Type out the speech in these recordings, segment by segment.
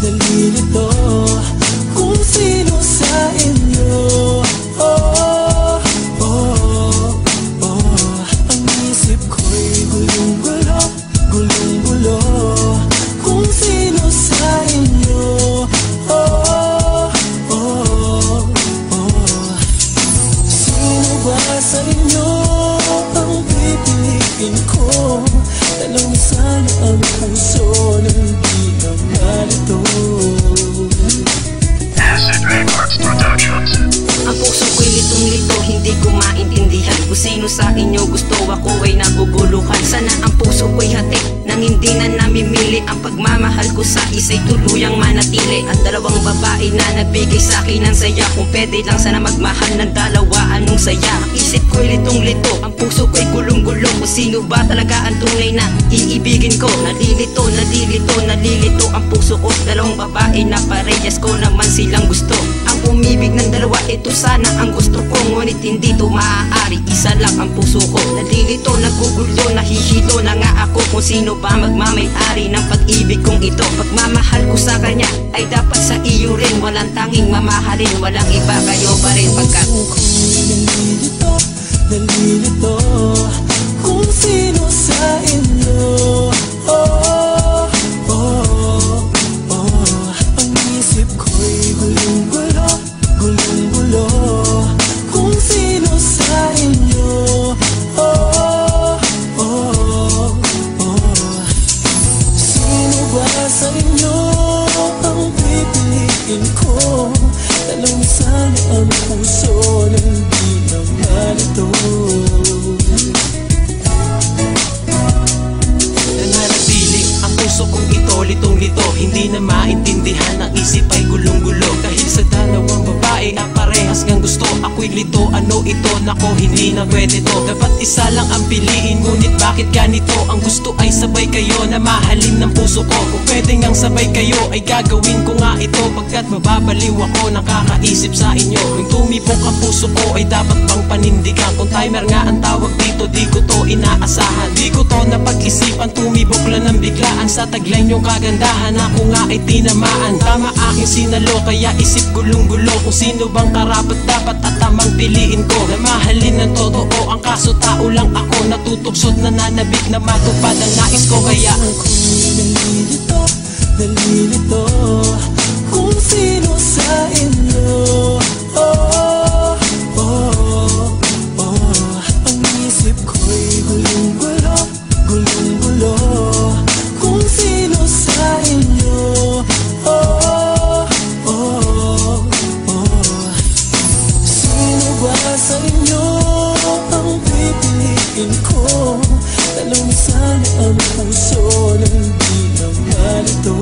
Nalilito kung sino sa inyo. Oh, oh, oh. Ang isip ko'y gulong-gulo, gulong-gulo. Kung sino sa inyo. Oh, oh, oh. Sino ba sa inyo ang pipiliin ko? Tanong sana ang puso ng di naman ito. Acid Records Productions. Ang puso ko'y litong-lito, hindi ko maintindihan kung sino sa inyo gusto, ako ay naguguluhan. Sana ang puso ko'y hati nang hindi na namimili. Ang pagmamahal ko sa isa'y tuluyang manatili. Ang dalawang babae na nagbigay sa'kin ng saya, kung pwede lang sana magmahal ng dalawa, anong saya. Ang isip ko'y litong-lito, ang puso ko'y gulong-gulo. Kung sino ba talaga ang tunay na iibigin ko? Nalilito, nalilito, nalilito ang puso ko. Dalawang babae na parehas ko naman silang gusto. Ang umibig ng dalawa, ito sana ang gusto ko. Ngunit hindi to maaari, isa lang ang puso ko. Nalilito, nagugulo, nahihilo na nga ako. Kung sino ba magmamay-ari ng pag-ibig kong ito. Pagmamahal ko sa kanya ay dapat sa iyo rin. Walang tanging mamahalin, walang iba, kayo pa rin. Pagkat nalilito, nalilito kung sino sa inyo. Oh, oh, oh. Ang isip ko'y gulong-gulo, gulong-gulo. Kung sino sa inyo. Oh, oh, oh. Sino ba sa inyo ang pipiliin ko? Tanong sana ang puso ng di naman ito. Nananatili ang puso kong ito, litong-lito, hindi na maintindihan, ang isip ay gulong-gulo. Dahil sa dalawang babae na parehas ngang gusto, ako'y lito, ano ito, nako hindi na pwede to. Dapat isa lang ang piliin, ngunit bakit ganito? Ang gusto ay sabay kayo na mahalin ng puso ko. Kung pwede ngang sabay kayo ay gagawin ko nga ito. Pagkat mababaliw ako, nakakaisip sa inyo. Kung tumibok ang puso ko ay dapat bang panindigan? Kung timer nga ang tawag dito, di ko to inaasahan. Di ko to napag-isipan, tumibok lang ng biglaan. Sa tagline yung kagandahan, ako nga ay tinamaan. Tama aking sinalo, kaya isip gulong-gulo. Kung sino bang karapat dapat at tamang piliin ko. Na mahalin ng totoo, ang kaso tao lang ako. Natutuksod, nananabik na matupad ang nais ko. Kaya nalilito, nalilito kung sino sa inyo. Oh, oh, oh. Ang isip ko'y gulong-gulo, gulong-gulo. Kung sino sa inyo. Oh, oh, oh. Sino ba sa inyo ang pipiliin ko? Tanong sana ang puso ng di naman ito.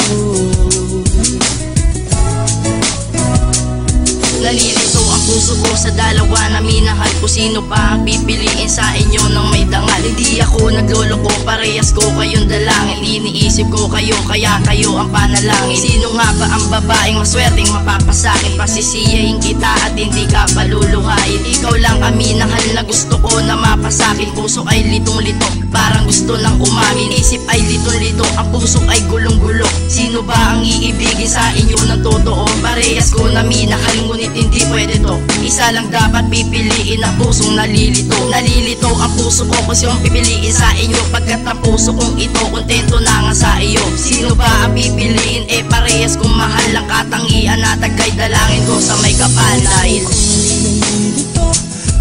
Nalilito ang puso ko sa dalawa na minahal ko. Sino ba ang pipiliin sa inyo ng may dangal? Hindi ako nagloloko, parehas ko kayong dalangin. Iniisip ko kayo, kaya kayo ang panalangin. Sino nga ba ang babaeng maswerteng mapapasakin? Pasisiyahin kita at hindi ka paluluhayin. Ikaw lang ang minahal na gusto ko na mapasakin. Puso ay litong-lito, parang gusto ng umamin. Isip ay litong-lito, ang puso ay gulong-gulo. Sino ba ang iibigin sa inyo ng totoo? Parehas ko na minahal, ngunit hindi pwede to. Isa lang dapat pipiliin ang pusong nalilito. Nalilito ang puso ko kung siyang pipiliin sa inyo. Pagkat ang puso kong ito, kontento na nga sa iyo. Sino ba ang pipiliin? Parehas kong mahal ang katangian na tagay dalangin ko sa may kapal. Dahil nalilito,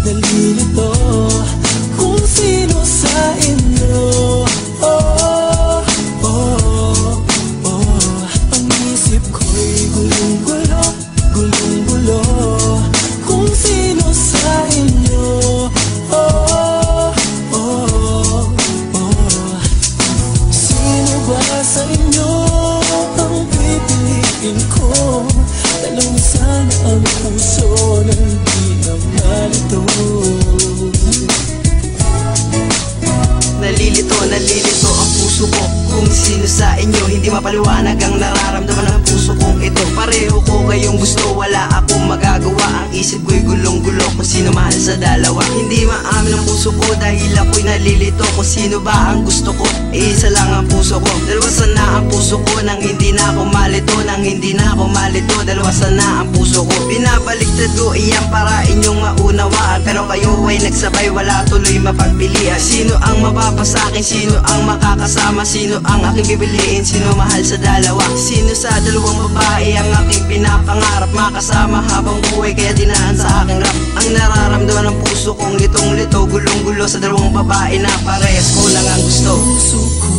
nalilito kung sino sa inyo. Oh, oh, oh. Ang isip ko'y gulong-gulo, gulong-gulo. Kung sino sa inyo. Oh, oh, oh. Sino ba sa inyo ang pipiliin ko? Tanong sana ang puso ng di naman ito. nalilito ang puso ko. kung sino sa inyo hindi mapaliwanag ang nararamdaman ng puso kong ito. Pareho ko kayong gusto, wala akong magagawa. Ang isip ko'y gulong-gulo kung sino mahal sa dalawa. Hindi maamin ang puso ko dahil ako'y nalilito. Kung sino ba ang gusto ko, isa lang ang puso ko. Dalawasan na ang puso ko nang hindi na ako malito. Nang hindi na ako malito, dalawasan na ang puso ko. Binabaliktad ko iyan para inyong maunawaan, pero kayo ay nagsabay, wala tuloy mapagpilian. Sino ang mapapasakin, sino ang makakasama, sino ang aking bibiliin, sino mahal sa dalawa. Sino sa dalawang babae ang aking pinapangarap makasama habang buhay, kaya dinaan sa aking rap. Ang nararamdaman ng puso kong litong-lito, gulong-gulo sa dalawang babae na parehas ko lang ang gusto. Puso ko